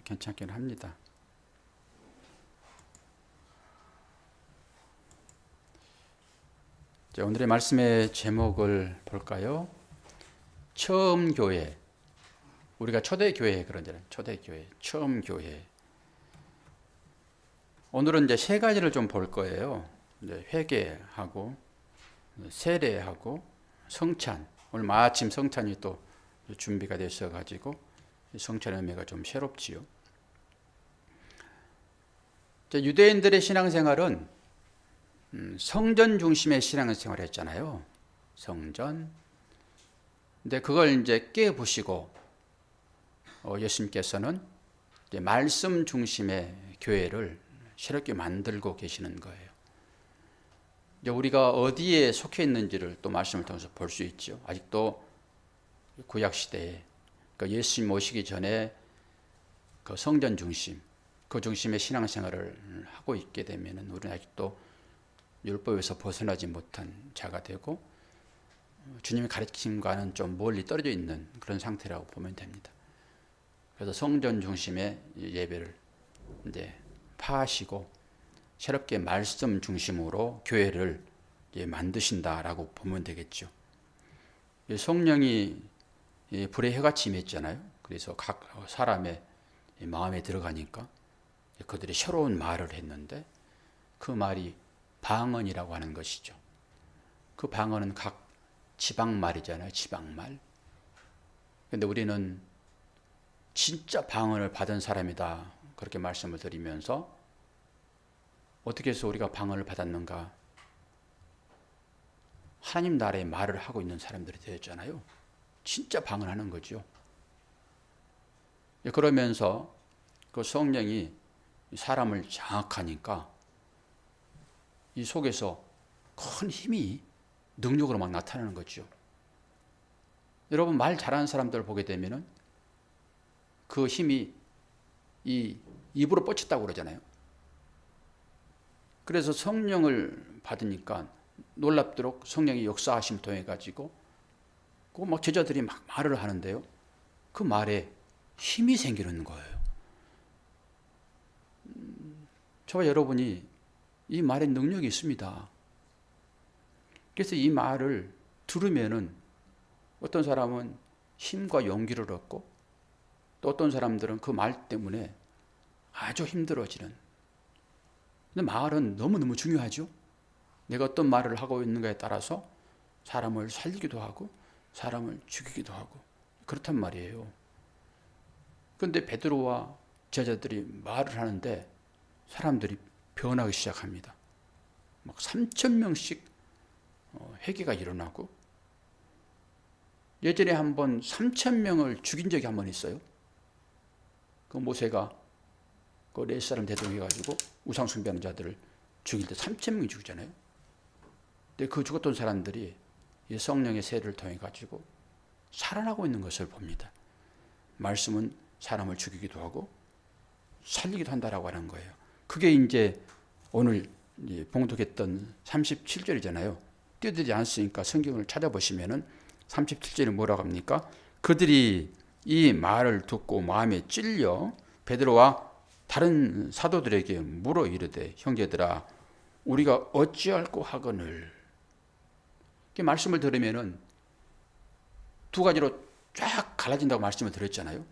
괜찮긴 합니다. 자, 오늘의 말씀의 제목을 볼까요? 처음 교회. 우리가 초대교회 그러잖아요. 초대교회, 처음 교회. 오늘은 이제 세 가지를 좀 볼 거예요. 이제 회개하고 세례하고 성찬. 오늘 마침 성찬이 또 준비가 되어 가지고 성찬의 의미가 좀 새롭지요. 유대인들의 신앙생활은 성전 중심의 신앙생활을 했잖아요. 성전. 근데 그걸 이제 깨부시고 예수님께서는 이제 말씀 중심의 교회를 새롭게 만들고 계시는 거예요. 이제 우리가 어디에 속해 있는지를 또 말씀을 통해서 볼 수 있죠. 아직도 구약 시대에 그러니까 예수님 오시기 전에 그 성전 중심, 그 중심의 신앙생활을 하고 있게 되면은 우리는 아직도 율법에서 벗어나지 못한 자가 되고 주님의 가르침과는 좀 멀리 떨어져 있는 그런 상태라고 보면 됩니다. 그래서 성전 중심의 예배를 이제 파하시고 새롭게 말씀 중심으로 교회를 만드신다라고 보면 되겠죠. 성령이 불의 해같이 임했잖아요. 그래서 각 사람의 마음에 들어가니까 그들이 새로운 말을 했는데 그 말이 방언이라고 하는 것이죠. 그 방언은 각 지방말이잖아요. 지방말. 그런데 우리는 진짜 방언을 받은 사람이다. 그렇게 말씀을 드리면서 어떻게 해서 우리가 방언을 받았는가? 하나님 나라의 말을 하고 있는 사람들이 되었잖아요. 진짜 방언하는 거죠. 그러면서 그 성령이 사람을 장악하니까 이 속에서 큰 힘이 능력으로 막 나타나는 거죠. 여러분 말 잘하는 사람들을 보게 되면은 그 힘이 이 입으로 뻗쳤다고 그러잖아요. 그래서 성령을 받으니까 놀랍도록 성령이 역사하심을 통해 가지고 그 막 제자들이 막 말을 하는데요. 그 말에 힘이 생기는 거예요. 저와 여러분이 이 말에 능력이 있습니다. 그래서 이 말을 들으면은 어떤 사람은 힘과 용기를 얻고 또 어떤 사람들은 그 말 때문에 아주 힘들어지는. 근데 말은 너무너무 중요하죠. 내가 어떤 말을 하고 있는가에 따라서 사람을 살리기도 하고 사람을 죽이기도 하고 그렇단 말이에요. 그런데 베드로와 제자들이 말을 하는데 사람들이 변하기 시작합니다. 막 3,000명씩 회개가 일어나고 예전에 한번 3,000명을 죽인 적이 한 번 있어요. 그 모세가 그 렛사람 대동해가지고 우상 숭배하는 자들을 죽일 때 3,000명이 죽잖아요. 근데 그 죽었던 사람들이 이 성령의 세례를 통해 가지고 살아나고 있는 것을 봅니다. 말씀은 사람을 죽이기도 하고 살리기도 한다라고 하는 거예요. 그게 이제 오늘 봉독했던 37절이잖아요. 뛰어들지 않으니까 성경을 찾아보시면은 37절이 뭐라고 합니까? 그들이 이 말을 듣고 마음에 찔려 베드로와 다른 사도들에게 물어 이르되 형제들아 우리가 어찌할꼬 하거늘. 이 말씀을 들으면은 두 가지로 쫙 갈라진다고 말씀을 드렸잖아요.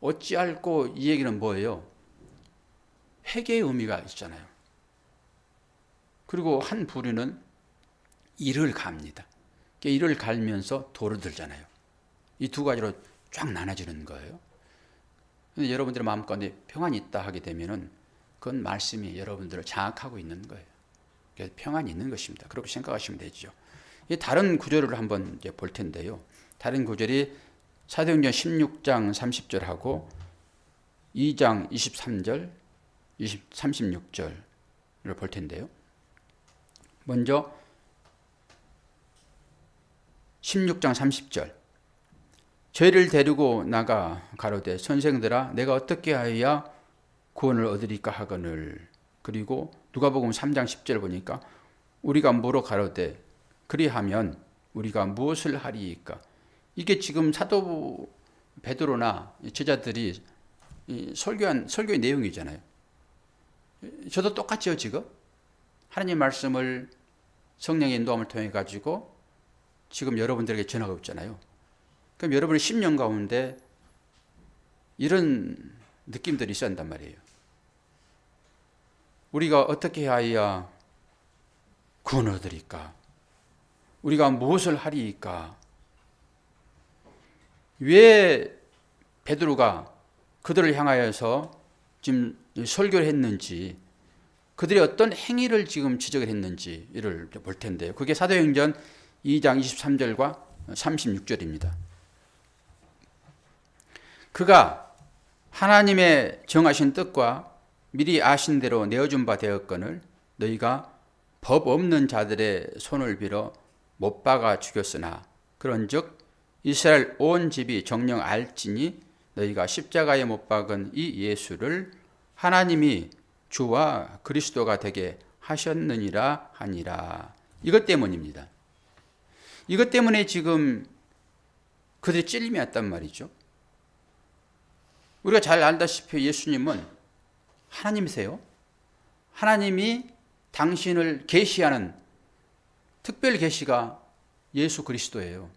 어찌할꼬 이 얘기는 뭐예요? 회개의 의미가 있잖아요. 그리고 한 부류는 이를 갑니다. 이를 갈면서 돌을 들잖아요. 이 두 가지로 쫙 나눠지는 거예요. 근데 여러분들의 마음 가운데 평안이 있다 하게 되면은 그건 말씀이 여러분들을 장악하고 있는 거예요. 그래서 평안이 있는 것입니다. 그렇게 생각하시면 되죠. 이 다른 구절을 한번 이제 볼 텐데요. 다른 구절이 사도행전 16장 30절하고 2장 23절, 36절을 볼 텐데요. 먼저 16장 30절. 죄를 데리고 나가 가로되 선생들아 내가 어떻게 하여야 구원을 얻으리까 하거늘. 그리고 누가복음 3장 10절 보니까 우리가 물어 가로되 그리하면 우리가 무엇을 하리이까. 이게 지금 사도 베드로나 제자들이 이 설교의 내용이잖아요. 저도 똑같죠, 지금. 하나님 말씀을 성령의 인도함을 통해 가지고 지금 여러분들에게 전하고 있잖아요. 그럼 여러분의 심령 가운데 이런 느낌들이 있어야 한단 말이에요. 우리가 어떻게 하여야 구원을 얻으리까? 우리가 무엇을 하리까? 왜 베드로가 그들을 향하여서 지금 설교를 했는지, 그들이 어떤 행위를 지금 지적을 했는지를 볼 텐데요. 그게 사도행전 2장 23절과 36절입니다. 그가 하나님의 정하신 뜻과 미리 아신 대로 내어준 바 되었거늘 너희가 법 없는 자들의 손을 빌어 못 박아 죽였으나 그런즉 이스라엘 온 집이 정녕 알지니 너희가 십자가에 못 박은 이 예수를 하나님이 주와 그리스도가 되게 하셨느니라 하니라. 이것 때문입니다. 이것 때문에 지금 그들이 찔림이 왔단 말이죠. 우리가 잘 알다시피 예수님은 하나님이세요. 하나님이 당신을 계시하는 특별 계시가 예수 그리스도예요.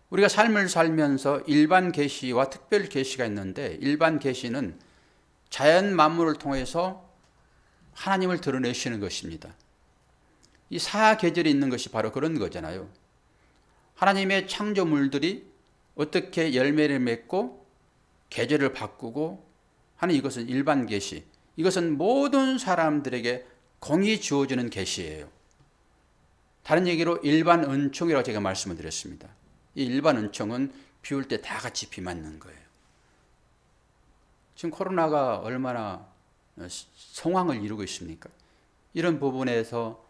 우리가 삶을 살면서 일반 계시와 특별 계시가 있는데, 일반 계시는 자연 만물을 통해서 하나님을 드러내시는 것입니다. 이 사계절이 있는 것이 바로 그런 거잖아요. 하나님의 창조물들이 어떻게 열매를 맺고 계절을 바꾸고 하는 이것은 일반 계시. 이것은 모든 사람들에게 공이 주어지는 계시예요. 다른 얘기로 일반 은총이라고 제가 말씀을 드렸습니다. 이 일반 은총은 비 올 때 다 같이 비 맞는 거예요. 지금 코로나가 얼마나 성황을 이루고 있습니까? 이런 부분에서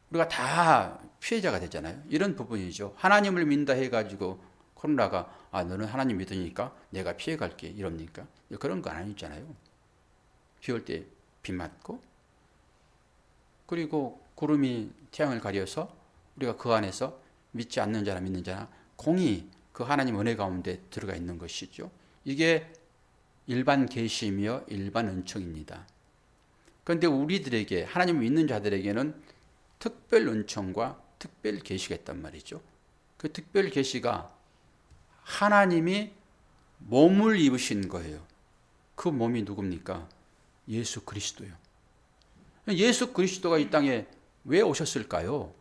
우리가 다 피해자가 되잖아요. 이런 부분이죠. 하나님을 믿는다 해가지고 코로나가 너는 하나님 믿으니까 내가 피해갈게 이럽니까? 그런 거 아니잖아요. 비 올 때 비 맞고, 그리고 구름이 태양을 가려서 우리가 그 안에서 믿지 않는 자나 믿는 자나 공이 그 하나님 은혜 가운데 들어가 있는 것이죠. 이게 일반 계시이며 일반 은총입니다. 그런데 우리들에게, 하나님 믿는 자들에게는 특별 은총과 특별 계시가 있단 말이죠. 그 특별 계시가 하나님이 몸을 입으신 거예요. 그 몸이 누굽니까? 예수 그리스도요. 예수 그리스도가 이 땅에 왜 오셨을까요?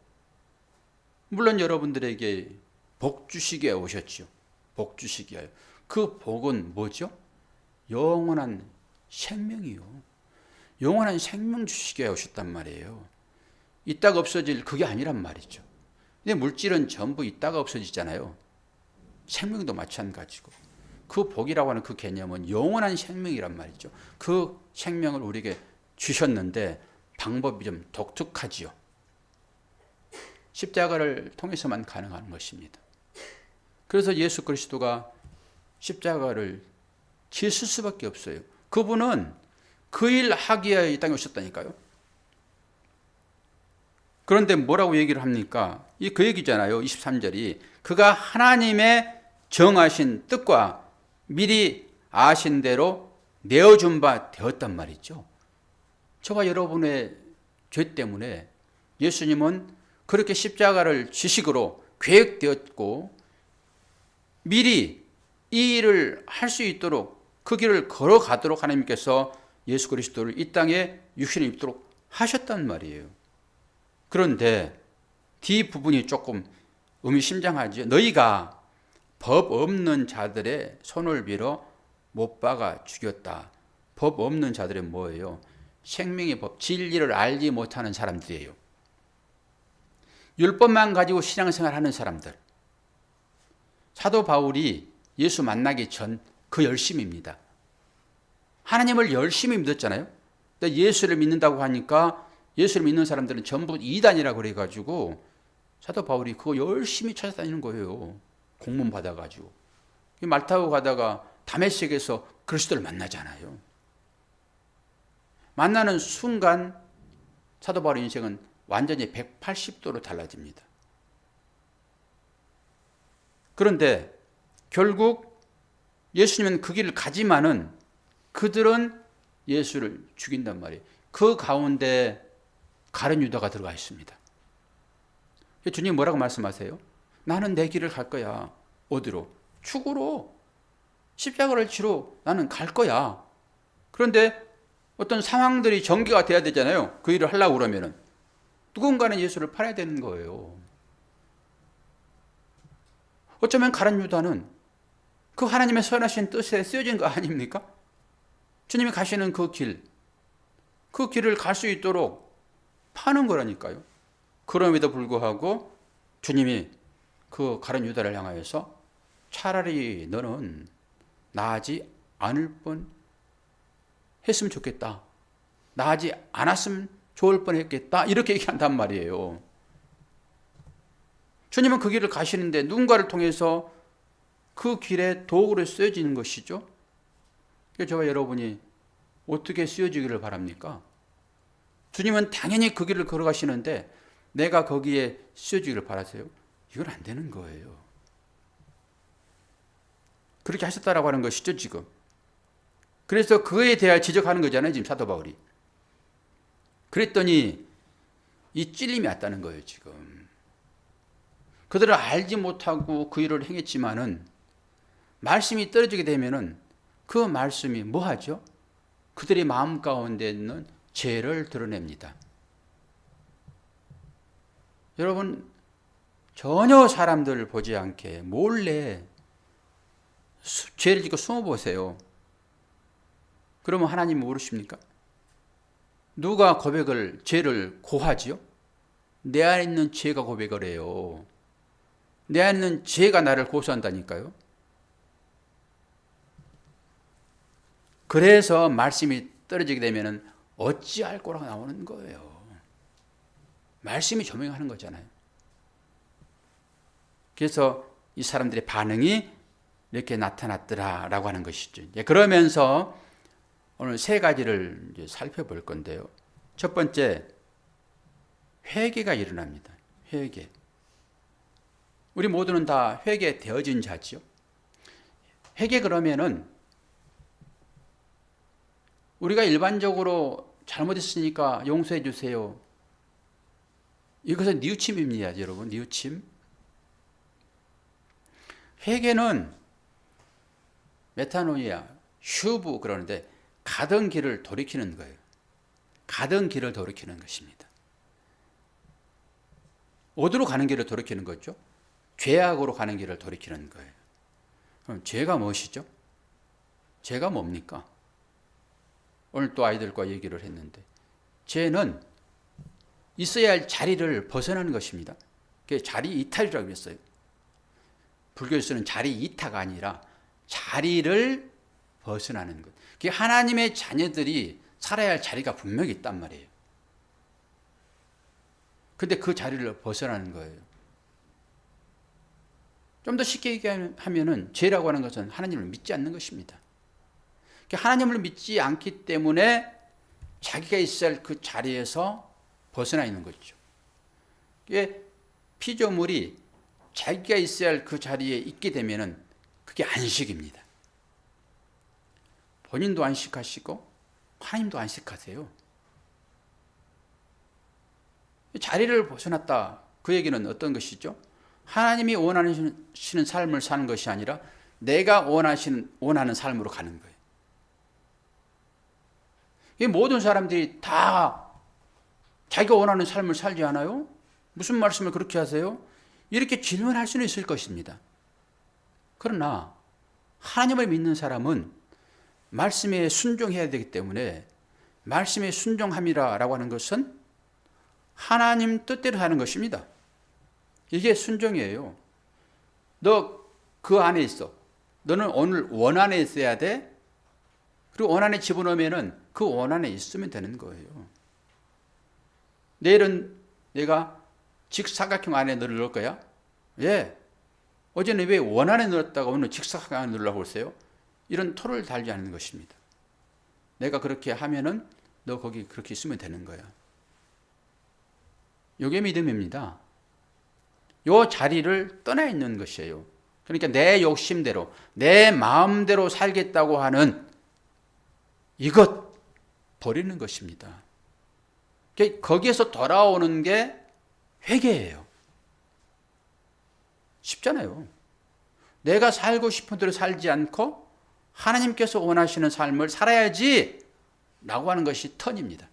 물론 여러분들에게 복 주시기 위해 오셨죠. 복 주시기 위하여. 그 복은 뭐죠? 영원한 생명이요. 영원한 생명 주시기 위해 오셨단 말이에요. 있다가 없어질 그게 아니란 말이죠. 근데 물질은 전부 있다가 없어지잖아요. 생명도 마찬가지고. 그 복이라고 하는 그 개념은 영원한 생명이란 말이죠. 그 생명을 우리에게 주셨는데 방법이 좀 독특하지요. 십자가를 통해서만 가능한 것입니다. 그래서 예수 그리스도가 십자가를 지실 수밖에 없어요. 그분은 그 일 하기 위해 이 땅에 오셨다니까요. 그런데 뭐라고 얘기를 합니까? 그 얘기잖아요. 23절이. 그가 하나님의 정하신 뜻과 미리 아신 대로 내어준 바 되었단 말이죠. 저와 여러분의 죄 때문에 예수님은 그렇게 십자가를 지식으로 계획되었고 미리 이 일을 할 수 있도록 그 길을 걸어가도록 하나님께서 예수 그리스도를 이 땅에 육신을 입도록 하셨단 말이에요. 그런데 뒷부분이 조금 의미심장하죠. 너희가 법 없는 자들의 손을 빌어 못 박아 죽였다. 법 없는 자들은 뭐예요? 생명의 법, 진리를 알지 못하는 사람들이에요. 율법만 가지고 신앙생활하는 사람들. 사도 바울이 예수 만나기 전 그 열심입니다. 하나님을 열심히 믿었잖아요. 근데 예수를 믿는다고 하니까 예수를 믿는 사람들은 전부 이단이라고 그래가지고 사도 바울이 그거 열심히 찾아다니는 거예요. 공문 받아가지고. 말 타고 가다가 다메섹에서 그리스도를 만나잖아요. 만나는 순간 사도 바울의 인생은 완전히 180도로 달라집니다. 그런데 결국 예수님은 그 길을 가지만은 그들은 예수를 죽인단 말이에요. 그 가운데 가룟 유다가 들어가 있습니다. 주님 뭐라고 말씀하세요? 나는 내 길을 갈 거야. 어디로? 죽으로. 십자가를 지러 나는 갈 거야. 그런데 어떤 상황들이 전개가 돼야 되잖아요. 그 일을 하려고 그러면은. 누군가는 예수를 팔아야 되는 거예요. 어쩌면 가룟 유다는 그 하나님의 선하신 뜻에 쓰여진 거 아닙니까? 주님이 가시는 그 길을 갈 수 있도록 파는 거라니까요. 그럼에도 불구하고 주님이 그 가룟 유다를 향하여서 차라리 너는 나하지 않을 뻔 했으면 좋겠다. 나하지 않았으면 좋을 뻔 했겠다. 이렇게 얘기한단 말이에요. 주님은 그 길을 가시는데 누군가를 통해서 그 길에 도구로 쓰여지는 것이죠. 저와 여러분이 어떻게 쓰여지기를 바랍니까? 주님은 당연히 그 길을 걸어가시는데 내가 거기에 쓰여지기를 바라세요? 이건 안 되는 거예요. 그렇게 하셨다라고 하는 것이죠, 지금. 그래서 그에 대하여 지적하는 거잖아요, 지금 사도 바울이. 그랬더니 이 찔림이 왔다는 거예요, 지금. 그들은 알지 못하고 그 일을 행했지만은 말씀이 떨어지게 되면은 그 말씀이 뭐 하죠? 그들의 마음 가운데 있는 죄를 드러냅니다. 여러분, 전혀 사람들을 보지 않게 몰래 죄를 짓고 숨어보세요. 그러면 하나님 모르십니까? 누가 죄를 고하지요? 내 안에 있는 죄가 고백을 해요. 내 안에 있는 죄가 나를 고소한다니까요. 그래서 말씀이 떨어지게 되면 어찌할 거라고 나오는 거예요. 말씀이 조명하는 거잖아요. 그래서 이 사람들의 반응이 이렇게 나타났더라라고 하는 것이죠. 그러면서 오늘 세 가지를 이제 살펴볼 건데요. 첫 번째, 회개가 일어납니다. 회개. 우리 모두는 다 회개되어진 자지요. 회개 그러면은 우리가 일반적으로 잘못했으니까 용서해 주세요. 이것은 뉘우침입니다, 여러분. 뉘우침. 회개는 메타노이아, 슈브 그러는데 가던 길을 돌이키는 거예요. 가던 길을 돌이키는 것입니다. 어디로 가는 길을 돌이키는 거죠? 죄악으로 가는 길을 돌이키는 거예요. 그럼 죄가 무엇이죠? 죄가 뭡니까? 오늘 또 아이들과 얘기를 했는데 죄는 있어야 할 자리를 벗어나는 것입니다. 그게 자리 이탈이라고 했어요. 불교에서는 자리 이타가 아니라 자리를 벗어나는 것. 그게 하나님의 자녀들이 살아야 할 자리가 분명히 있단 말이에요. 근데 그 자리를 벗어나는 거예요. 좀 더 쉽게 얘기하면은 죄라고 하는 것은 하나님을 믿지 않는 것입니다. 하나님을 믿지 않기 때문에 자기가 있어야 할 그 자리에서 벗어나 있는 거죠. 피조물이 자기가 있어야 할 그 자리에 있게 되면은 그게 안식입니다. 본인도 안식하시고 하나님도 안식하세요. 자리를 벗어났다. 그 얘기는 어떤 것이죠? 하나님이 원하시는 삶을 사는 것이 아니라 내가 원하는 삶으로 가는 거예요. 이 모든 사람들이 다 자기가 원하는 삶을 살지 않아요? 무슨 말씀을 그렇게 하세요? 이렇게 질문할 수는 있을 것입니다. 그러나 하나님을 믿는 사람은 말씀에 순종해야 되기 때문에 말씀에 순종함이라고 하는 것은 하나님 뜻대로 하는 것입니다. 이게 순종이에요. 너 그 안에 있어. 너는 오늘 원 안에 있어야 돼. 그리고 원 안에 집어넣으면 그 원 안에 있으면 되는 거예요. 내일은 내가 직사각형 안에 너를 넣을 거야? 예. 어제는 왜 원 안에 넣었다가 오늘 직사각형 안에 넣으려고 했어요? 이런 토를 달지 않는 것입니다. 내가 그렇게 하면은 너 거기 그렇게 있으면 되는 거야. 이게 믿음입니다. 이 자리를 떠나 있는 것이에요. 그러니까 내 욕심대로, 내 마음대로 살겠다고 하는 이것 버리는 것입니다. 거기에서 돌아오는 게 회개예요. 쉽잖아요. 내가 살고 싶은 대로 살지 않고 하나님께서 원하시는 삶을 살아야지 라고 하는 것이 턴입니다.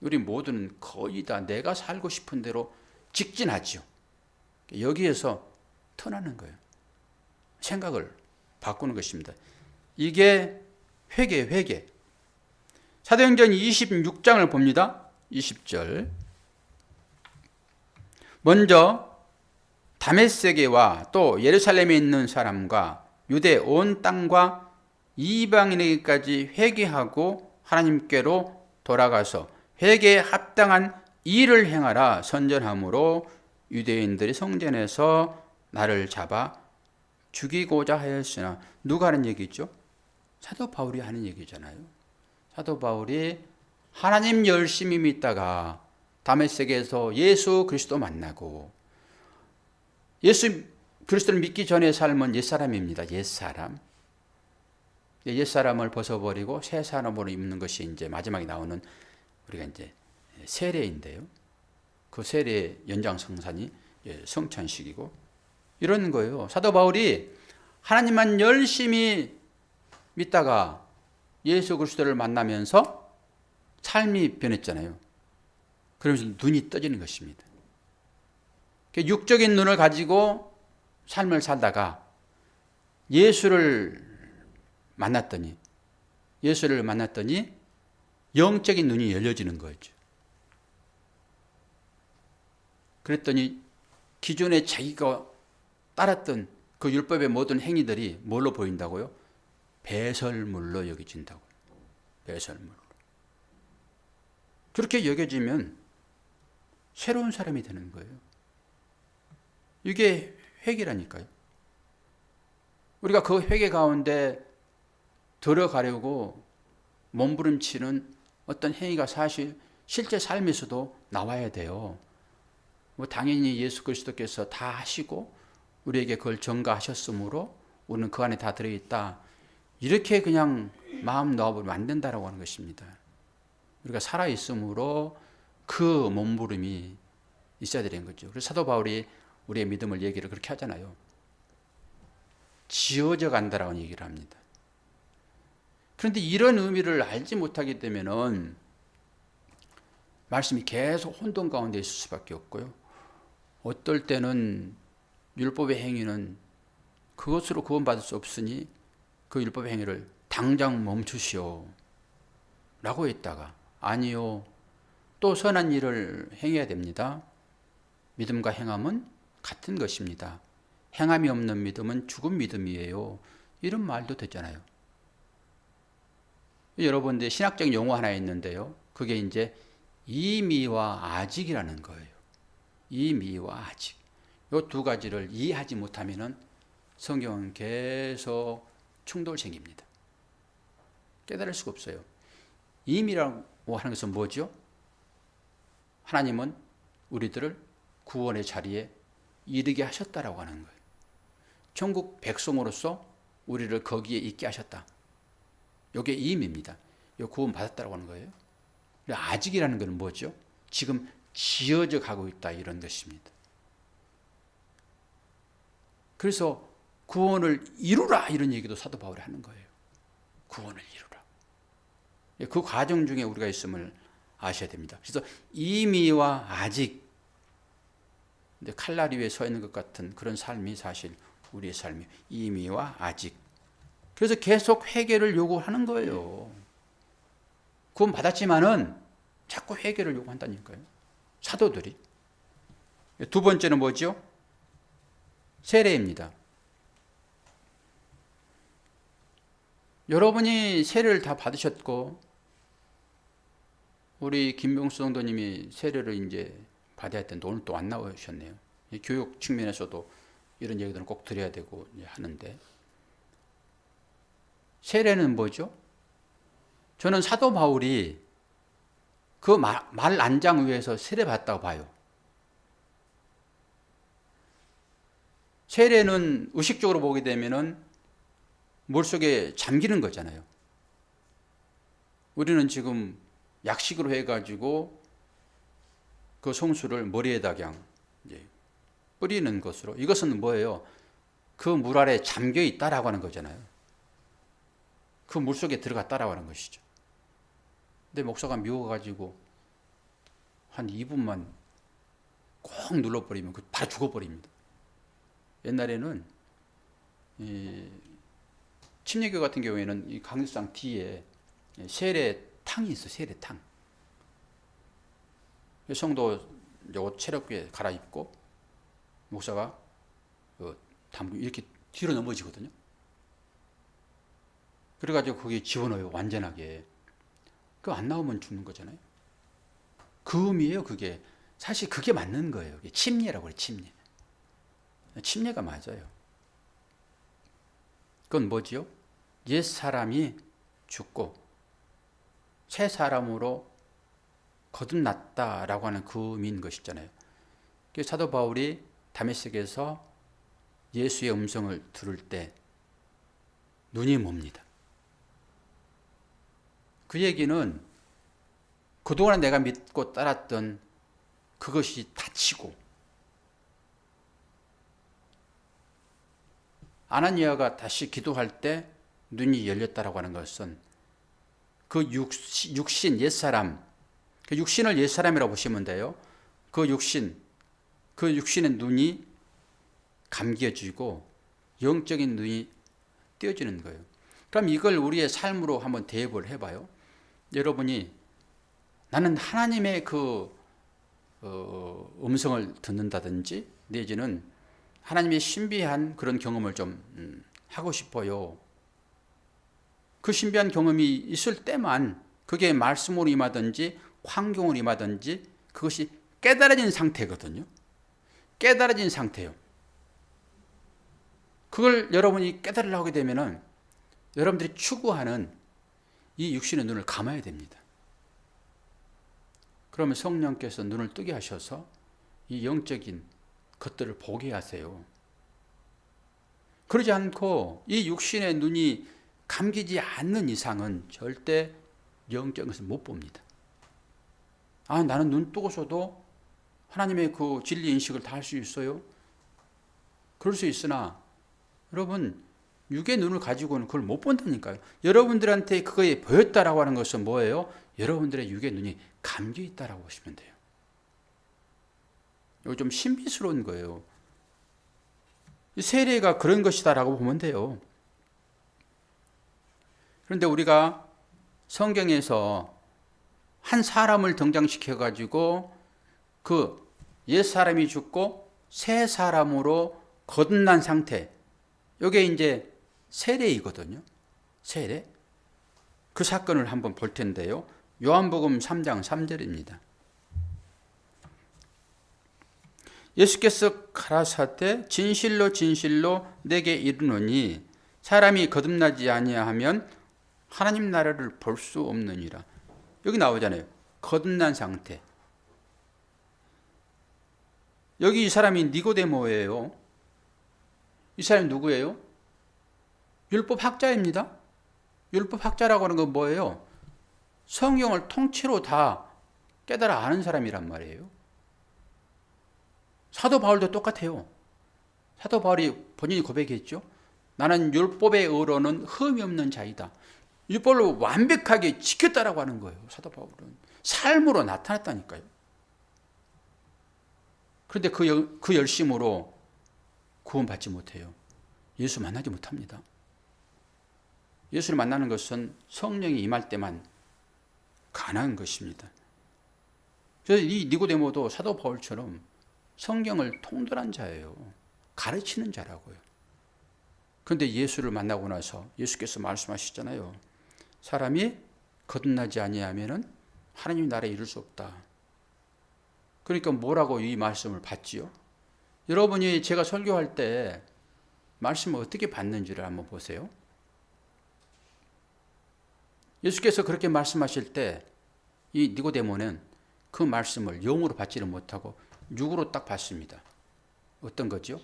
우리 모두는 거의 다 내가 살고 싶은 대로 직진하죠. 여기에서 턴하는 거예요. 생각을 바꾸는 것입니다. 이게 회개. 사도행전 26장을 봅니다. 20절. 먼저 다메섹에와 또 예루살렘에 있는 사람과 유대 온 땅과 이방인에게까지 회개하고 하나님께로 돌아가서 회개에 합당한 일을 행하라 선전함으로 유대인들이 성전에서 나를 잡아 죽이고자 하였으나 누가 하는 얘기죠? 사도 바울이 하는 얘기잖아요. 사도 바울이 하나님 열심히 믿다가 다메섹에서 예수 그리스도 만나고, 예수 그리스도를 믿기 전의 삶은 옛사람입니다. 옛사람. 옛사람을 벗어버리고 새 사람으로 입는 것이 이제 마지막에 나오는 우리가 이제 세례인데요. 그 세례의 연장성산이 성찬식이고 이런 거예요. 사도 바울이 하나님만 열심히 믿다가 예수 그리스도를 만나면서 삶이 변했잖아요. 그러면서 눈이 떠지는 것입니다. 육적인 눈을 가지고 삶을 살다가 예수를 만났더니 영적인 눈이 열려지는 거죠. 그랬더니 기존에 자기가 따랐던 그 율법의 모든 행위들이 뭘로 보인다고요? 배설물로 여겨진다고요. 배설물로. 그렇게 여겨지면 새로운 사람이 되는 거예요. 이게 회개라니까요. 우리가 그 회개 가운데 들어가려고 몸부림치는 어떤 행위가 사실 실제 삶에서도 나와야 돼요. 당연히 예수 그리스도께서 다 하시고 우리에게 그걸 전가하셨으므로 우리는 그 안에 다 들어있다. 이렇게 그냥 마음 놓아버리면 안 된다라고 하는 것입니다. 우리가 살아있으므로 그 몸부림이 있어야 되는 거죠. 그래서 사도 바울이 우리의 믿음을 얘기를 그렇게 하잖아요. 지어져 간다라고 얘기를 합니다. 그런데 이런 의미를 알지 못하기 때문에는 말씀이 계속 혼돈 가운데 있을 수밖에 없고요. 어떨 때는 율법의 행위는 그것으로 구원받을 수 없으니 그 율법의 행위를 당장 멈추시오 라고 했다가 아니요, 또 선한 일을 행해야 됩니다. 믿음과 행함은 같은 것입니다. 행함이 없는 믿음은 죽은 믿음이에요. 이런 말도 되잖아요. 여러분들 신학적 용어 하나 있는데요. 그게 이제 이미와 아직이라는 거예요. 이미와 아직. 이 두 가지를 이해하지 못하면은 성경은 계속 충돌 생깁니다. 깨달을 수가 없어요. 이미라고 하는 것은 뭐죠? 하나님은 우리들을 구원의 자리에 이르게 하셨다라고 하는 거예요. 천국 백성으로서 우리를 거기에 있게 하셨다. 이게 임입니다. 이 구원 받았다라고 하는 거예요. 아직이라는 것은 뭐죠? 지금 지어져 가고 있다 이런 것입니다. 그래서 구원을 이루라 이런 얘기도 사도 바울이 하는 거예요. 구원을 이루라. 그 과정 중에 우리가 있음을 아셔야 됩니다. 그래서 이미와 아직, 칼날이 위에 서 있는 것 같은 그런 삶이 사실 우리의 삶이에요. 이미와 아직. 그래서 계속 회개를 요구하는 거예요. 구원 받았지만은 자꾸 회개를 요구한다니까요. 사도들이. 두 번째는 뭐죠? 세례입니다. 여러분이 세례를 다 받으셨고 우리 김병수 성도님이 세례를 이제 받아야 되는데 오늘 또 안 나오셨네요. 교육 측면에서도 이런 얘기들은 꼭 드려야 되고 하는데, 세례는 뭐죠? 저는 사도 바울이 그 말 안장 위에서 세례 받았다고 봐요. 세례는 의식적으로 보게 되면은 물속에 잠기는 거잖아요. 우리는 지금 약식으로 해가지고 그 송수를 머리에다 그냥 이제 뿌리는 것으로, 이것은 뭐예요? 그 물 아래 잠겨 있다라고 하는 거잖아요. 그 물 속에 들어갔다라고 하는 것이죠. 근데 목사가 미워가지고 한 2분만 꼭 눌러버리면 바로 죽어버립니다. 옛날에는 이 침례교 같은 경우에는 이 강력상 뒤에 세례탕이 있어. 세례탕. 성도 옷 체력에 갈아입고 목사가 담고 이렇게 뒤로 넘어지거든요. 그래가지고 거기에 집어넣어요. 완전하게. 그거 안 나오면 죽는 거잖아요. 그 의미예요. 그게 사실 그게 맞는 거예요. 침례라고 그래. 침례. 침례가 맞아요. 그건 뭐지요? 옛 사람이 죽고 새 사람으로 거듭났다라고 하는 그 의미인 것이잖아요. 사도 바울이 다메섹에서 예수의 음성을 들을 때 눈이 멉니다. 그 얘기는 그동안 내가 믿고 따랐던 그것이 닫히고, 아나니아가 다시 기도할 때 눈이 열렸다라고 하는 것은 그 육신 옛사람, 그 육신을 옛사람이라고 보시면 돼요. 그 육신의 눈이 감겨지고 영적인 눈이 띄어지는 거예요. 그럼 이걸 우리의 삶으로 한번 대입을 해봐요. 여러분이 나는 하나님의 그 음성을 듣는다든지 내지는 하나님의 신비한 그런 경험을 좀 하고 싶어요. 그 신비한 경험이 있을 때만 그게 말씀으로 임하든지 환경으로 임하든지 그것이 깨달아진 상태거든요. 깨달아진 상태예요. 그걸 여러분이 깨달으려고 하게 되면은 여러분들이 추구하는 이 육신의 눈을 감아야 됩니다. 그러면 성령께서 눈을 뜨게 하셔서 이 영적인 것들을 보게 하세요. 그러지 않고 이 육신의 눈이 감기지 않는 이상은 절대 영적인 것을 못 봅니다. 나는 눈 뜨고서도 하나님의 그 진리 인식을 다 할 수 있어요. 그럴 수 있으나 여러분 육의 눈을 가지고는 그걸 못 본다니까요. 여러분들한테 그거에 보였다라고 하는 것은 뭐예요? 여러분들의 육의 눈이 감겨 있다라고 보시면 돼요. 이거 좀 신비스러운 거예요. 세례가 그런 것이다라고 보면 돼요. 그런데 우리가 성경에서 한 사람을 등장시켜 가지고 그 옛 사람이 죽고 새 사람으로 거듭난 상태, 이게 이제 세례이거든요. 세례. 그 사건을 한번 볼 텐데요. 요한복음 3장 3절입니다. 예수께서 가라사대 진실로 진실로 내게 이르노니 사람이 거듭나지 아니하면 하나님 나라를 볼 수 없느니라. 여기 나오잖아요. 거듭난 상태. 여기 이 사람이 니고데모예요. 이 사람이 누구예요? 율법학자입니다. 율법학자라고 하는 건 뭐예요? 성경을 통째로 다 깨달아 아는 사람이란 말이에요. 사도 바울도 똑같아요. 사도 바울이 본인이 고백했죠. 나는 율법의 의로는 흠이 없는 자이다. 율법을 완벽하게 지켰다라고 하는 거예요. 사도 바울은 삶으로 나타났다니까요. 그런데 그 열심으로 구원받지 못해요. 예수 만나지 못합니다. 예수를 만나는 것은 성령이 임할 때만 가능한 것입니다. 그래서 이 니고데모도 사도 바울처럼 성경을 통달한 자예요. 가르치는 자라고요. 그런데 예수를 만나고 나서 예수께서 말씀하시잖아요. 사람이 거듭나지 아니하면은 하나님 나라에 이룰 수 없다. 그러니까 뭐라고 이 말씀을 받지요? 여러분이 제가 설교할 때 말씀을 어떻게 받는지를 한번 보세요. 예수께서 그렇게 말씀하실 때 이 니고데모는 그 말씀을 영으로 받지를 못하고 육으로 딱 받습니다. 어떤 거죠?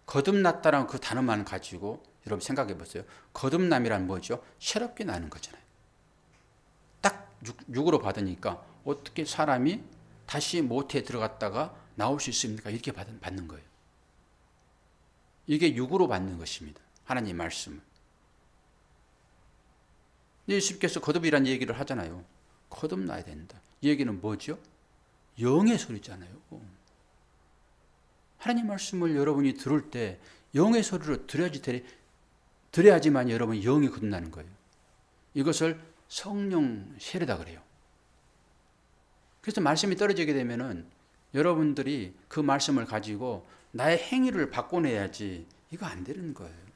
거듭났다라는 그 단어만 가지고 여러분 생각해 보세요. 거듭남이란 뭐죠? 새롭게 나는 거잖아요. 육으로 받으니까 어떻게 사람이 다시 모태에 들어갔다가 나올 수 있습니까? 이렇게 받는 거예요. 이게 육으로 받는 것입니다. 하나님 말씀을. 예수님께서 거듭이라는 얘기를 하잖아요. 거듭나야 된다. 이 얘기는 뭐죠? 영의 소리잖아요. 하나님 말씀을 여러분이 들을 때 영의 소리로 들어야지만 여러분 영이 거듭나는 거예요. 이것을 성령 세례다 그래요. 그래서 말씀이 떨어지게 되면은 여러분들이 그 말씀을 가지고 나의 행위를 바꿔내야지 이거 안 되는 거예요.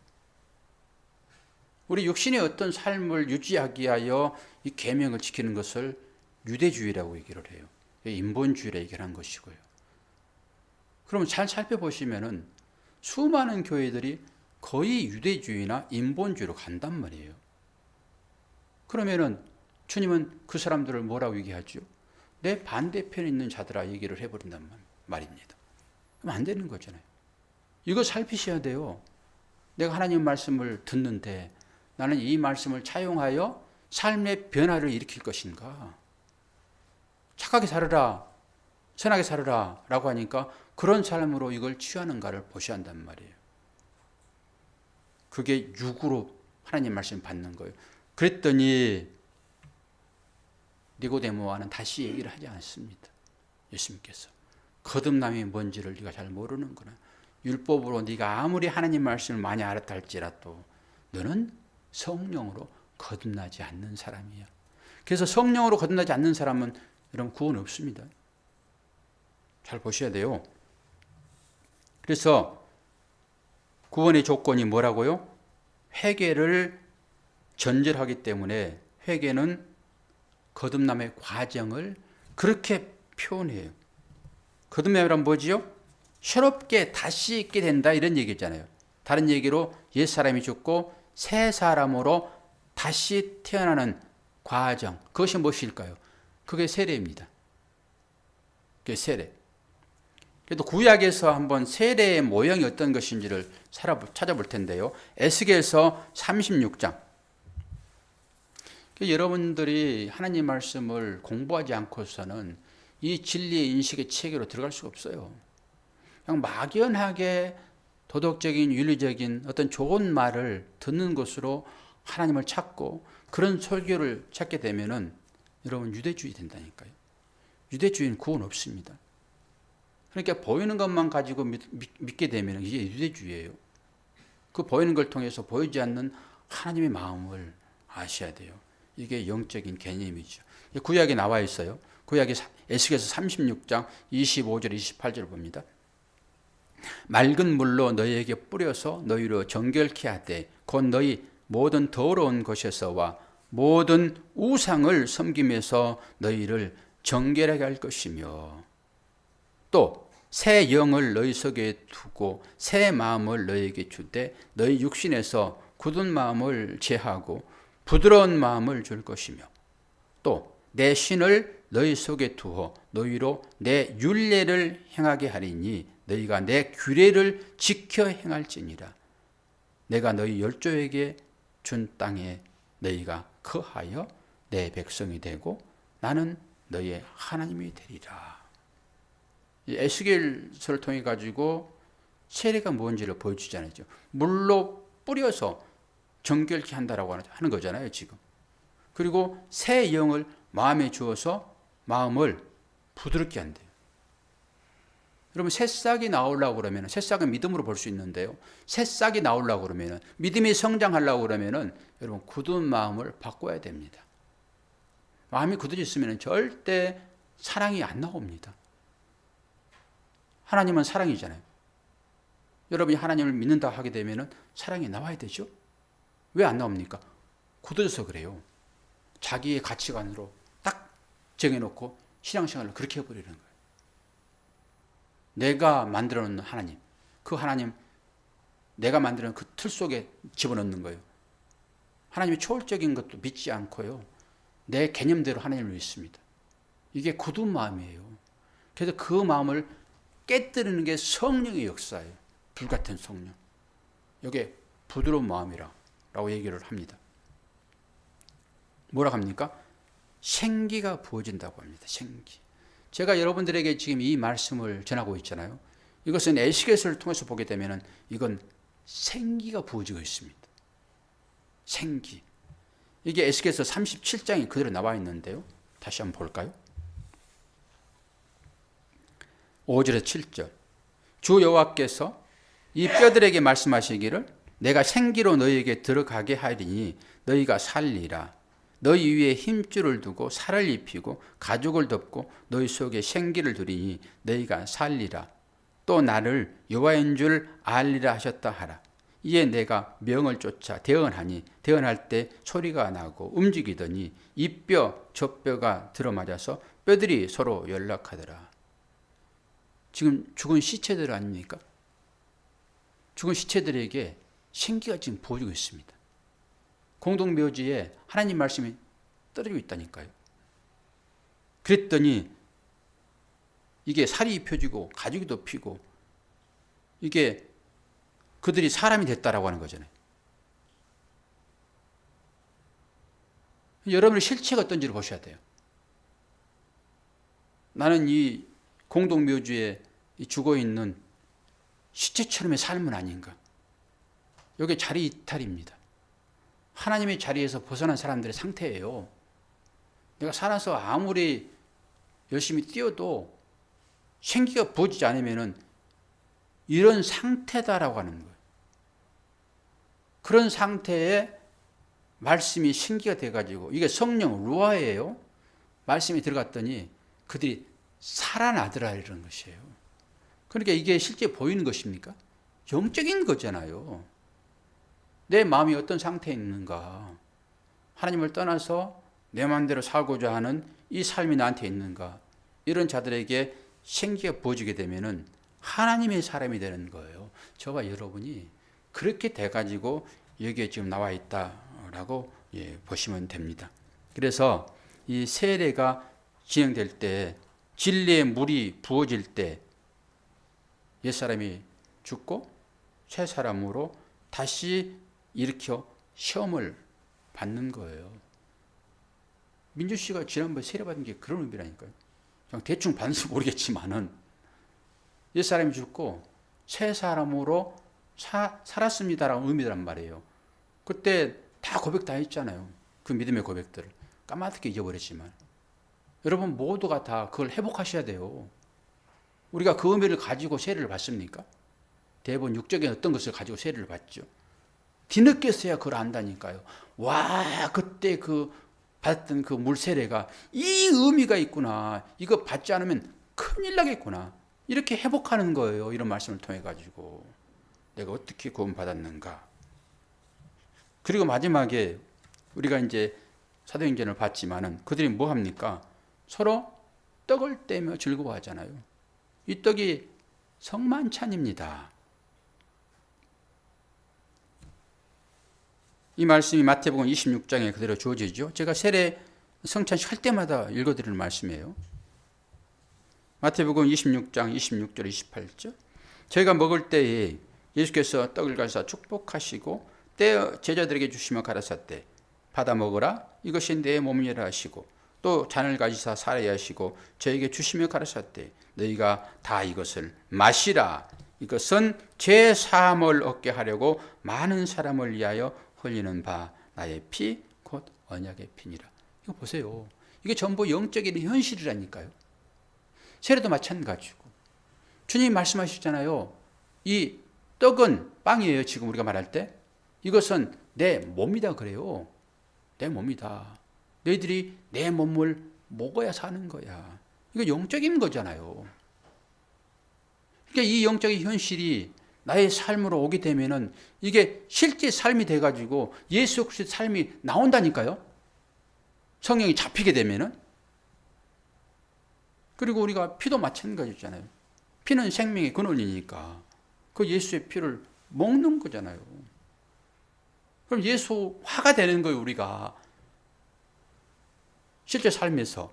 우리 육신의 어떤 삶을 유지하기 위하여 이 계명을 지키는 것을 유대주의라고 얘기를 해요. 인본주의라 얘기를 한 것이고요. 그러면 잘 살펴보시면은 수많은 교회들이 거의 유대주의나 인본주의로 간단 말이에요. 그러면은 주님은 그 사람들을 뭐라고 얘기하죠? 내 반대편에 있는 자들아 얘기를 해버린단 말입니다. 그럼 안 되는 거잖아요. 이거 살피셔야 돼요. 내가 하나님 말씀을 듣는데 나는 이 말씀을 차용하여 삶의 변화를 일으킬 것인가? 착하게 살아라, 선하게 살아라 라고 하니까 그런 삶으로 이걸 취하는가를 보셔야 한단 말이에요. 그게 육으로 하나님 말씀 받는 거예요. 그랬더니 니고데모와는 다시 얘기를 하지 않습니다. 예수님께서 거듭남이 뭔지를 네가 잘 모르는구나. 율법으로 네가 아무리 하나님 말씀을 많이 알았다 할지라도 너는 성령으로 거듭나지 않는 사람이야. 그래서 성령으로 거듭나지 않는 사람은 여러분 구원 없습니다. 잘 보셔야 돼요. 그래서 구원의 조건이 뭐라고요? 회개를 전제하기 때문에 회개는 거듭남의 과정을 그렇게 표현해요. 거듭남이란 뭐지요? 새롭게 다시 있게 된다 이런 얘기잖아요. 다른 얘기로 옛사람이 죽고 새 사람으로 다시 태어나는 과정. 그것이 무엇일까요? 그게 세례입니다. 그게 세례. 그래도 구약에서 한번 세례의 모형이 어떤 것인지를 찾아볼 텐데요. 에스겔서 36장. 여러분들이 하나님 말씀을 공부하지 않고서는 이 진리의 인식의 체계로 들어갈 수가 없어요. 그냥 막연하게 도덕적인 윤리적인 어떤 좋은 말을 듣는 것으로 하나님을 찾고 그런 설교를 찾게 되면은 여러분 유대주의 된다니까요. 유대주의는 구원 없습니다. 그러니까 보이는 것만 가지고 믿게 되면 이게 유대주의예요. 그 보이는 걸 통해서 보이지 않는 하나님의 마음을 아셔야 돼요. 이게 영적인 개념이죠. 구약에 나와 있어요. 구약에 에스겔서 36장 25절 28절 봅니다. 맑은 물로 너희에게 뿌려서 너희로 정결케 하되 곧 너희 모든 더러운 것에서와 모든 우상을 섬김에서 너희를 정결하게 할 것이며 또 새 영을 너희 속에 두고 새 마음을 너희에게 주되 너희 육신에서 굳은 마음을 제하고 부드러운 마음을 줄 것이며 또 내 신을 너희 속에 두어 너희로 내 율례를 행하게 하리니 너희가 내 규례를 지켜 행할지니라. 내가 너희 열조에게 준 땅에 너희가 거하여 내 백성이 되고 나는 너희의 하나님이 되리라. 이 에스겔서를 통해 가지고 세례가 뭔지를 보여주잖아요. 물로 뿌려서 정결케 한다라고 하는 거잖아요, 지금. 그리고 새 영을 마음에 주어서 마음을 부드럽게 한대요. 여러분 새싹이 나오려고 그러면 새싹은 믿음으로 볼 수 있는데요. 새싹이 나오려고 그러면 믿음이 성장하려고 그러면 여러분 굳은 마음을 바꿔야 됩니다. 마음이 굳어졌으면 절대 사랑이 안 나옵니다. 하나님은 사랑이잖아요. 여러분이 하나님을 믿는다 하게 되면 사랑이 나와야 되죠. 왜 안 나옵니까? 굳어져서 그래요. 자기의 가치관으로 딱 정해놓고 신앙생활을 그렇게 해버리는 거예요. 내가 만들어 놓는 하나님, 그 하나님, 내가 만들어 놓은 그 틀 속에 집어넣는 거예요. 하나님의 초월적인 것도 믿지 않고요. 내 개념대로 하나님을 믿습니다. 이게 굳은 마음이에요. 그래서 그 마음을 깨뜨리는 게 성령의 역사예요. 불같은 성령. 이게 부드러운 마음이라고 얘기를 합니다. 뭐라 합니까? 생기가 부어진다고 합니다. 생기. 제가 여러분들에게 지금 이 말씀을 전하고 있잖아요. 이것은 에스겔서를 통해서 보게 되면 이건 생기가 부어지고 있습니다. 생기. 이게 에스겔서 37장이 그대로 나와 있는데요. 다시 한번 볼까요? 5절에서 7절. 주 여호와께서 이 뼈들에게 말씀하시기를 내가 생기로 너희에게 들어가게 하리니 너희가 살리라. 너희 위에 힘줄을 두고 살을 입히고 가죽을 덮고 너희 속에 생기를 두리니 너희가 살리라. 또 나를 여호와인 줄 알리라 하셨다 하라. 이에 내가 명을 쫓아 대언하니 대언할 때 소리가 나고 움직이더니 이 뼈 저 뼈가 들어맞아서 뼈들이 서로 연락하더라. 지금 죽은 시체들 아닙니까? 죽은 시체들에게 생기가 지금 부어지고 있습니다. 공동묘지에 하나님 말씀이 떨어지고 있다니까요. 그랬더니 이게 살이 입혀지고 가죽이 덮이고 이게 그들이 사람이 됐다라고 하는 거잖아요. 여러분의 실체가 어떤지를 보셔야 돼요. 나는 이 공동묘지에 죽어있는 시체처럼의 삶은 아닌가. 여기 자리 이탈입니다. 하나님의 자리에서 벗어난 사람들의 상태예요. 내가 살아서 아무리 열심히 뛰어도 생기가 부어지지 않으면 이런 상태다라고 하는 거예요. 그런 상태에 말씀이 생기가 돼가지고 이게 성령 루아예요. 말씀이 들어갔더니 그들이 살아나더라 이런 것이에요. 그러니까 이게 실제 보이는 것입니까? 영적인 거잖아요. 내 마음이 어떤 상태에 있는가? 하나님을 떠나서 내 마음대로 살고자 하는 이 삶이 나한테 있는가? 이런 자들에게 생기가 부어지게 되면은 하나님의 사람이 되는 거예요. 저와 여러분이 그렇게 돼가지고 여기에 지금 나와 있다라고 보시면 됩니다. 그래서 이 세례가 진행될 때 진리의 물이 부어질 때 옛사람이 죽고 새 사람으로 다시 일으켜 시험을 받는 거예요. 민주 씨가 지난번에 세례 받은 게 그런 의미라니까요. 그냥 대충 받는지 모르겠지만은 옛사람이 죽고 새 사람으로 살았습니다라는 의미란 말이에요. 그때 다 고백 다 했잖아요. 그 믿음의 고백들을 까맣게 잊어버렸지만 여러분 모두가 다 그걸 회복하셔야 돼요. 우리가 그 의미를 가지고 세례를 받습니까? 대부분 육적인 어떤 것을 가지고 세례를 받죠. 뒤늦게서야 그걸 안다니까요. 와, 그때 그 받았던 그 물 세례가 이 의미가 있구나. 이거 받지 않으면 큰일 나겠구나. 이렇게 회복하는 거예요. 이런 말씀을 통해 가지고 내가 어떻게 구원 받았는가. 그리고 마지막에 우리가 이제 사도행전을 봤지만은 그들이 뭐 합니까? 서로 떡을 떼며 즐거워하잖아요. 이 떡이 성만찬입니다. 이 말씀이 마태복음 26장에 그대로 주어지죠. 제가 세례 성찬식 할 때마다 읽어드리는 말씀이에요. 마태복음 26장 26절 28절. 저희가 먹을 때에 예수께서 떡을 가사 축복하시고 떼어 제자들에게 주시며 가라사대 받아 먹으라 이것이 내 몸이라 하시고 또 잔을 가지사 살아야 하시고 저에게 주시며 가라사대 너희가 다 이것을 마시라 이것은 제 사함을 얻게 하려고 많은 사람을 위하여 흘리는 바 나의 피 곧 언약의 피니라. 이거 보세요. 이게 전부 영적인 현실이라니까요. 세례도 마찬가지고 주님 말씀하시잖아요. 이 떡은 빵이에요. 지금 우리가 말할 때 이것은 내 몸이다 그래요. 내 몸이다. 너희들이 내 몸을 먹어야 사는 거야. 이거 영적인 거잖아요. 그러니까 이 영적인 현실이 나의 삶으로 오게 되면은 이게 실제 삶이 돼가지고 예수 그리스도의 삶이 나온다니까요. 성령이 잡히게 되면은. 그리고 우리가 피도 마찬가지잖아요. 피는 생명의 근원이니까 그 예수의 피를 먹는 거잖아요. 그럼 예수화가 되는 거예요. 우리가 실제 삶에서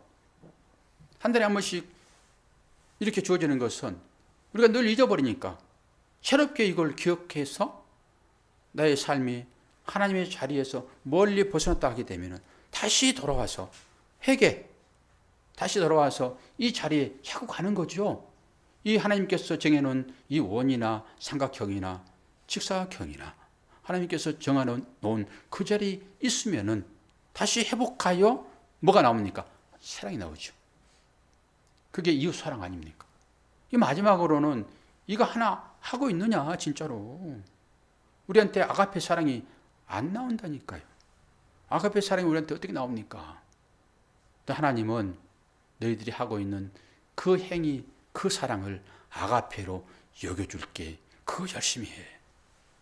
한 달에 한 번씩 이렇게 주어지는 것은 우리가 늘 잊어버리니까 새롭게 이걸 기억해서 나의 삶이 하나님의 자리에서 멀리 벗어났다 하게 되면 다시 돌아와서 회개, 다시 돌아와서 이 자리에 자꾸 가는 거죠. 이 하나님께서 정해놓은 이 원이나 삼각형이나 직사각형이나 하나님께서 정해놓은 그 자리에 있으면은 다시 회복하여 뭐가 나옵니까? 사랑이 나오죠. 그게 이웃 사랑 아닙니까? 이 마지막으로는 이거 하나 하고 있느냐 진짜로. 우리한테 아가페 사랑이 안 나온다니까요. 아가페 사랑이 우리한테 어떻게 나옵니까? 하나님은 너희들이 하고 있는 그 행위, 그 사랑을 아가페로 여겨줄게. 그거 열심히 해.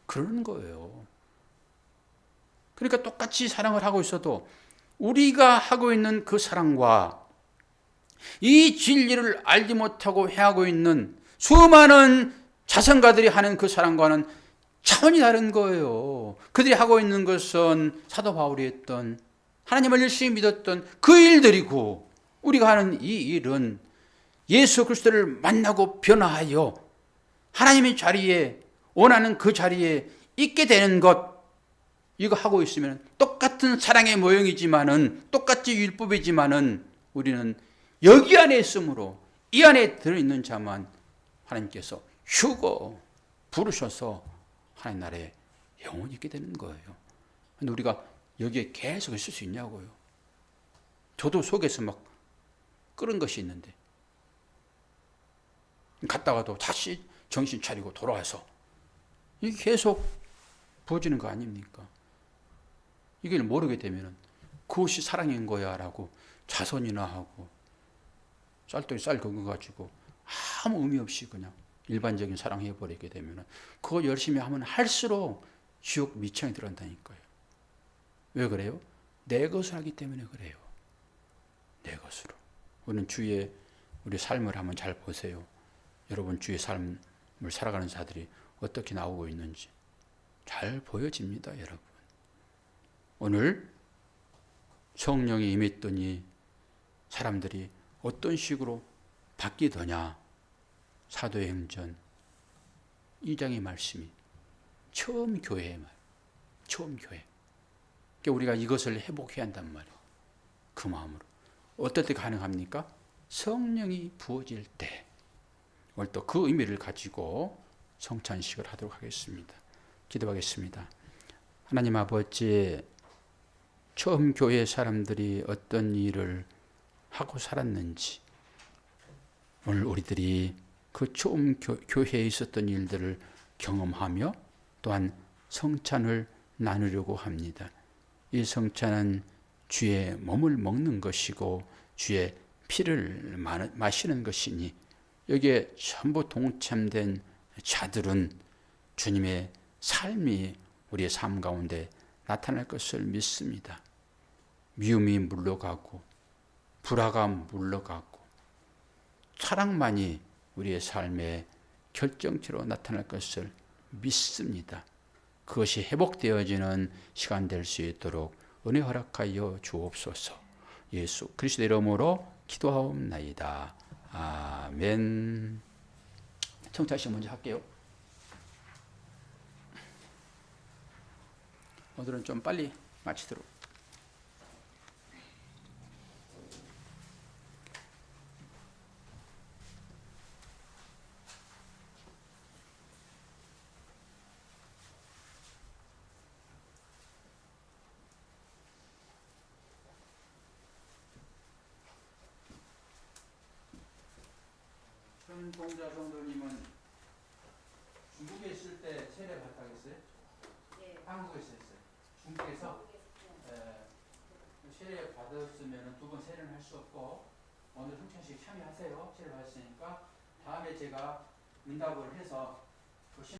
그러는 거예요. 그러니까 똑같이 사랑을 하고 있어도 우리가 하고 있는 그 사랑과 이 진리를 알지 못하고 해하고 있는 수많은 자선가들이 하는 그 사랑과는 차원이 다른 거예요. 그들이 하고 있는 것은 사도 바울이 했던 하나님을 열심히 믿었던 그 일들이고, 우리가 하는 이 일은 예수 그리스도를 만나고 변화하여 하나님의 자리에, 원하는 그 자리에 있게 되는 것, 이거 하고 있으면 똑같은 사랑의 모형이지만은, 똑같이 율법이지만은 우리는 여기 안에 있으므로 이 안에 들어있는 자만 하나님께서 휴거 부르셔서 하나님 나라에 영원히 있게 되는 거예요. 근데 우리가 여기에 계속 있을 수 있냐고요. 저도 속에서 막 끓은 것이 있는데 갔다가도 다시 정신 차리고 돌아와서 이게 계속 부어지는 거 아닙니까? 이걸 모르게 되면 그것이 사랑인 거야 라고 자선이나 하고 쌀떡이 쌀 긁어가지고 아무 의미 없이 그냥 일반적인 사랑해버리게 되면 그거 열심히 하면 할수록 지옥 미창에 들어간다니까요. 왜 그래요? 내 것을 하기 때문에 그래요. 내 것으로. 우리는 주의 우리 삶을 한번 잘 보세요. 여러분 주의 삶을 살아가는 자들이 어떻게 나오고 있는지 잘 보여집니다, 여러분. 오늘 성령이 임했더니 사람들이 어떤 식으로 바뀌더냐? 사도행전 2장의 말씀이 처음 교회의 말, 처음 교회. 그러니까 우리가 이것을 회복해야 한단 말이에요. 그 마음으로. 어떨 때 가능합니까? 성령이 부어질 때. 오늘 또 그 의미를 가지고 성찬식을 하도록 하겠습니다. 기도하겠습니다. 하나님 아버지, 처음 교회 사람들이 어떤 일을 하고 살았는지, 오늘 우리들이 그 처음 교회에 있었던 일들을 경험하며 또한 성찬을 나누려고 합니다. 이 성찬은 주의 몸을 먹는 것이고 주의 피를 마시는 것이니 여기에 전부 동참된 자들은 주님의 삶이 우리의 삶 가운데 나타날 것을 믿습니다. 미움이 물러가고 불화가 물러가고 사랑만이 우리의 삶의 결정체로 나타날 것을 믿습니다. 그것이 회복되어지는 시간 될 수 있도록 은혜 허락하여 주옵소서. 예수 그리스도의 이름으로 기도하옵나이다. 아멘. 청차시 먼저 할게요. 오늘은 좀 빨리 마치도록. 현동자 성도님은 중국에 있을 때 세례 받았겠어요? 네. 한국에 있었어요. 중국에서 세례 받았으면 두 번 세례는 할 수 없고 오늘 성찬식 참여하세요. 세례 받았으니까 다음에 제가 응답을 해서